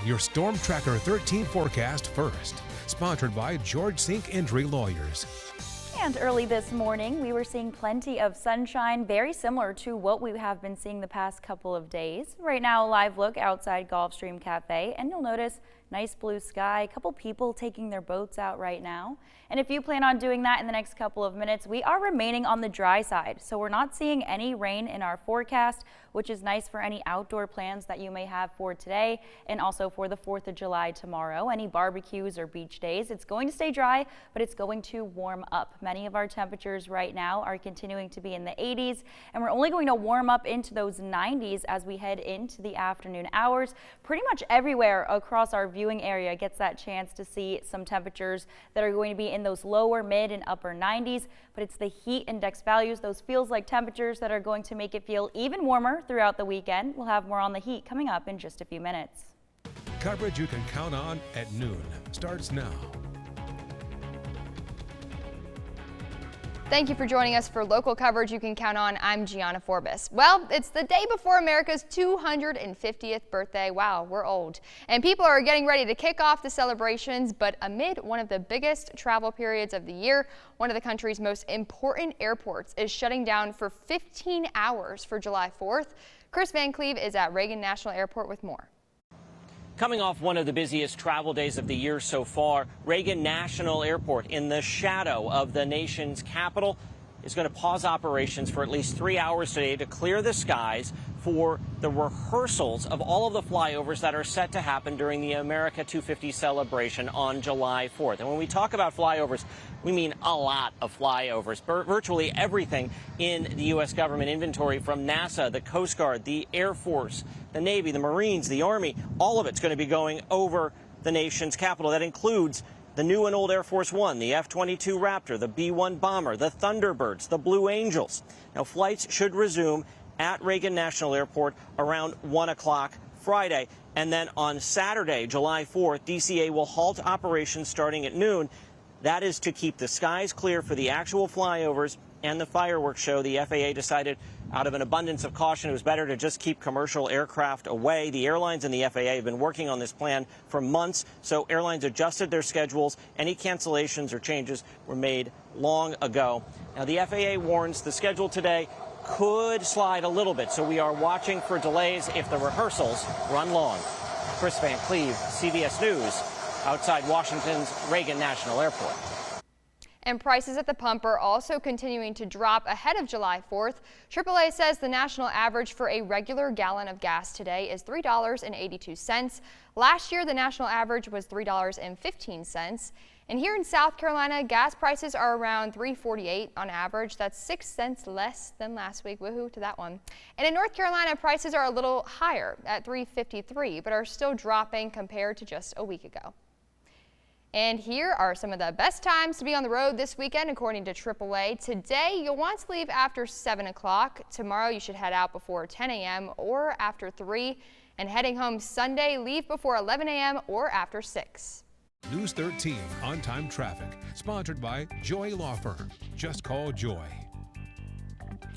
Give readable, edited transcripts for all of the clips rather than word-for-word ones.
your Storm Tracker 13 forecast first. Sponsored by George Sink Injury Lawyers. And early this morning, we were seeing plenty of sunshine, very similar to what we have been seeing the past couple of days. Right now, a live look outside Gulfstream Cafe, and you'll notice nice blue sky, a couple people taking their boats out right now. And if you plan on doing that in the next couple of minutes, we are remaining on the dry side. So we're not seeing any rain in our forecast, which is nice for any outdoor plans that you may have for today and also for the 4th of July tomorrow. Any barbecues or beach days, it's going to stay dry, but it's going to warm up. Many of our temperatures right now are continuing to be in the 80s, and we're only going to warm up into those 90s as we head into the afternoon hours. Pretty much everywhere across our viewing area gets that chance to see some temperatures that are going to be in those lower, mid, and upper 90s, but it's the heat index values, those feels like temperatures, that are going to make it feel even warmer throughout the weekend. We'll have more on the heat coming up in just a few minutes. Coverage you can count on at noon starts now. Thank you for joining us for local coverage you can count on. I'm Gianna Forbes. Well, it's the day before America's 250th birthday. Wow, we're old. And people are getting ready to kick off the celebrations, but amid one of the biggest travel periods of the year, one of the country's most important airports is shutting down for 15 hours for July 4th. Chris Van Cleve is at Reagan National Airport with more. Coming off one of the busiest travel days of the year so far, Reagan National Airport, in the shadow of the nation's capital, is going to pause operations for at least 3 hours today to clear the skies for the rehearsals of all of the flyovers that are set to happen during the America 250 celebration on July 4th. And when we talk about flyovers, we mean a lot of flyovers. Virtually everything in the U.S. government inventory, from NASA, the Coast Guard, the Air Force, the Navy, the Marines, the Army, all of it's going to be going over the nation's capital. That includes the new and old Air Force One, the F-22 Raptor, the B-1 bomber, the Thunderbirds, the Blue Angels. Now, flights should resume at Reagan National Airport around 1 o'clock Friday. And then on Saturday, July 4th, DCA will halt operations starting at noon. That is to keep the skies clear for the actual flyovers and the fireworks show. The FAA decided, out of an abundance of caution, it was better to just keep commercial aircraft away. The airlines and the FAA have been working on this plan for months, so airlines adjusted their schedules. Any cancellations or changes were made long ago. Now, the FAA warns the schedule today could slide a little bit, so we are watching for delays if the rehearsals run long. Chris Van Cleve, CBS News, outside Washington's Reagan National Airport. And prices at the pump are also continuing to drop ahead of July 4th. AAA says the national average for a regular gallon of gas today is $3.82. Last year, the national average was $3.15. And here in South Carolina, gas prices are around $3.48 on average. That's 6 cents less than last week. Woohoo to that one. And in North Carolina, prices are a little higher at $3.53, but are still dropping compared to just a week ago. And here are some of the best times to be on the road this weekend, according to AAA. Today, you'll want to leave after 7 o'clock. Tomorrow, you should head out before 10 a.m. or after 3. And heading home Sunday, leave before 11 a.m. or after 6. News 13 on-time traffic, sponsored by Joy Law Firm. Just call Joy.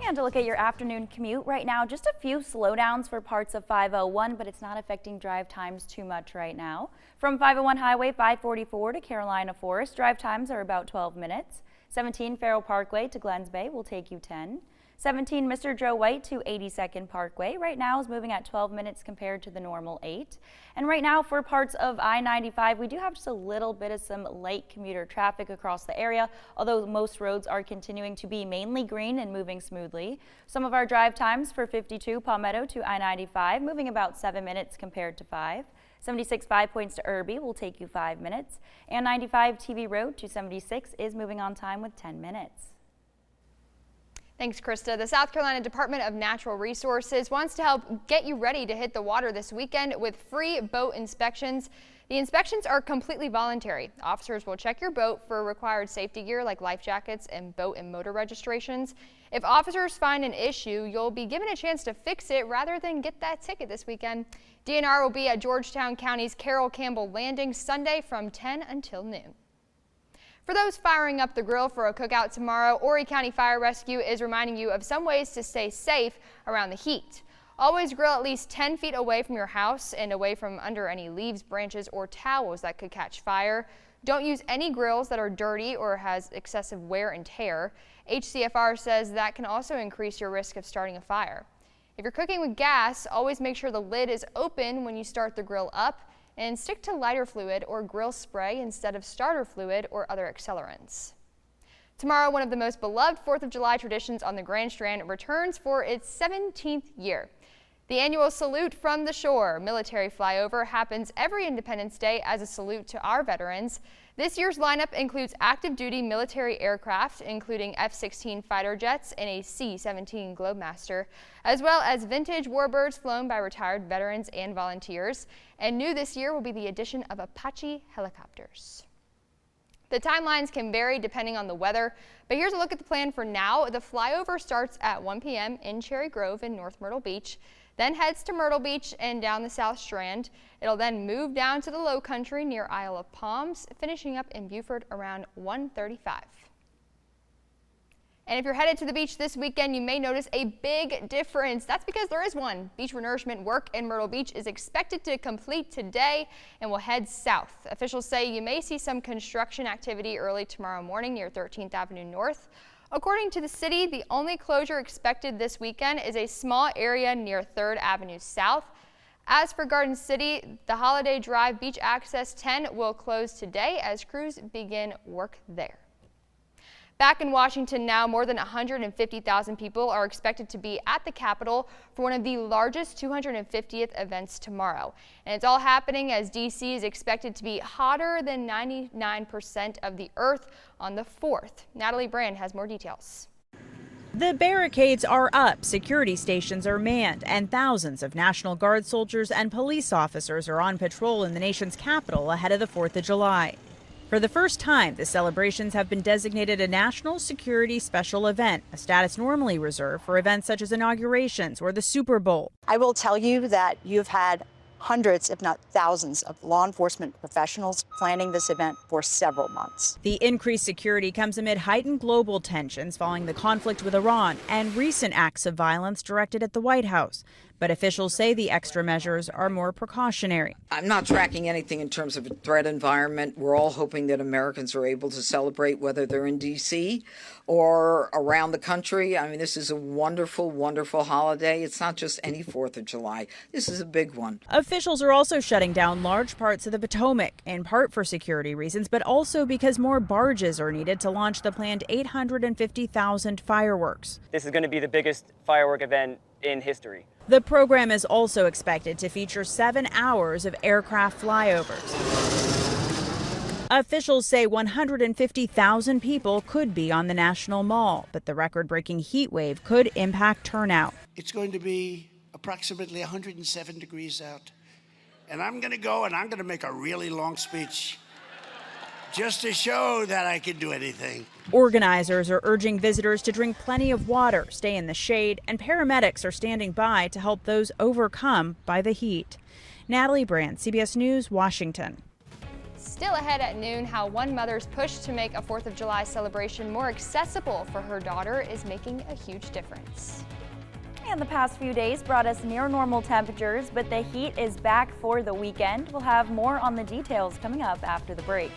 And to look at your afternoon commute right now, just a few slowdowns for parts of 501, but it's not affecting drive times too much right now. From 501 Highway 544 to Carolina Forest, drive times are about 12 minutes. 17 Farrell Parkway to Glens Bay will take you 10. 17 Mr. Joe White to 82nd Parkway right now is moving at 12 minutes compared to the normal 8. And right now for parts of I-95, we do have just a little bit of some light commuter traffic across the area, although most roads are continuing to be mainly green and moving smoothly. Some of our drive times for 52 Palmetto to I-95 moving about 7 minutes compared to 5. 76 5 Points to Irby will take you 5 minutes. And 95 TV Road to 76 is moving on time with 10 minutes. Thanks, Krista. The South Carolina Department of Natural Resources wants to help get you ready to hit the water this weekend with free boat inspections. The inspections are completely voluntary. Officers will check your boat for required safety gear like life jackets and boat and motor registrations. If officers find an issue, you'll be given a chance to fix it rather than get that ticket this weekend. DNR will be at Georgetown County's Carroll Campbell Landing Sunday from 10 until noon. For those firing up the grill for a cookout tomorrow, Horry County Fire Rescue is reminding you of some ways to stay safe around the heat. Always grill at least 10 feet away from your house and away from under any leaves, branches, or towels that could catch fire. Don't use any grills that are dirty or has excessive wear and tear. HCFR says that can also increase your risk of starting a fire. If you're cooking with gas, always make sure the lid is open when you start the grill up, and stick to lighter fluid or grill spray instead of starter fluid or other accelerants. Tomorrow, one of the most beloved 4th of July traditions on the Grand Strand returns for its 17th year. The annual Salute from the Shore military flyover happens every Independence Day as a salute to our veterans. This year's lineup includes active duty military aircraft, including F-16 fighter jets and a C-17 Globemaster, as well as vintage warbirds flown by retired veterans and volunteers. And new this year will be the addition of Apache helicopters. The timelines can vary depending on the weather, but here's a look at the plan for now. The flyover starts at 1 p.m. in Cherry Grove in North Myrtle Beach, then heads to Myrtle Beach and down the South Strand. It'll then move down to the Low Country near Isle of Palms, finishing up in Beaufort around 1:35. And if you're headed to the beach this weekend, you may notice a big difference. That's because there is one. Beach renourishment work in Myrtle Beach is expected to complete today and will head south. Officials say you may see some construction activity early tomorrow morning near 13th Avenue North. According to the city, the only closure expected this weekend is a small area near 3rd Avenue South. As for Garden City, the Holiday Drive Beach Access 10 will close today as crews begin work there. Back in Washington now, more than 150,000 people are expected to be at the Capitol for one of the largest 250th events tomorrow. And it's all happening as D.C. is expected to be hotter than 99% of the Earth on the 4th. Natalie Brand has more details. The barricades are up, security stations are manned, and thousands of National Guard soldiers and police officers are on patrol in the nation's capital ahead of the 4th of July. For the first time, the celebrations have been designated a national security special event, a status normally reserved for events such as inaugurations or the Super Bowl. I will tell you that you've had hundreds, if not thousands, of law enforcement professionals planning this event for several months. The increased security comes amid heightened global tensions following the conflict with Iran and recent acts of violence directed at the White House. But officials say the extra measures are more precautionary. I'm not tracking anything in terms of a threat environment. We're all hoping that Americans are able to celebrate, whether they're in D.C. or around the country. I mean, this is a wonderful, wonderful holiday. It's not just any 4th of July. This is a big one. Officials are also shutting down large parts of the Potomac, in part for security reasons, but also because more barges are needed to launch the planned 850,000 fireworks. This is going to be the biggest firework event in history. The program is also expected to feature 7 hours of aircraft flyovers. Officials say 150,000 people could be on the National Mall, but the record-breaking heat wave could impact turnout. It's going to be approximately 107 degrees out, and I'm going to go and I'm going to make a really long speech just to show that I can do anything. Organizers are urging visitors to drink plenty of water, stay in the shade, and paramedics are standing by to help those overcome by the heat. Natalie Brand, CBS News, Washington. Still ahead at noon, how one mother's push to make a 4th of July celebration more accessible for her daughter is making a huge difference. And the past few days brought us near normal temperatures, but the heat is back for the weekend. We'll have more on the details coming up after the break.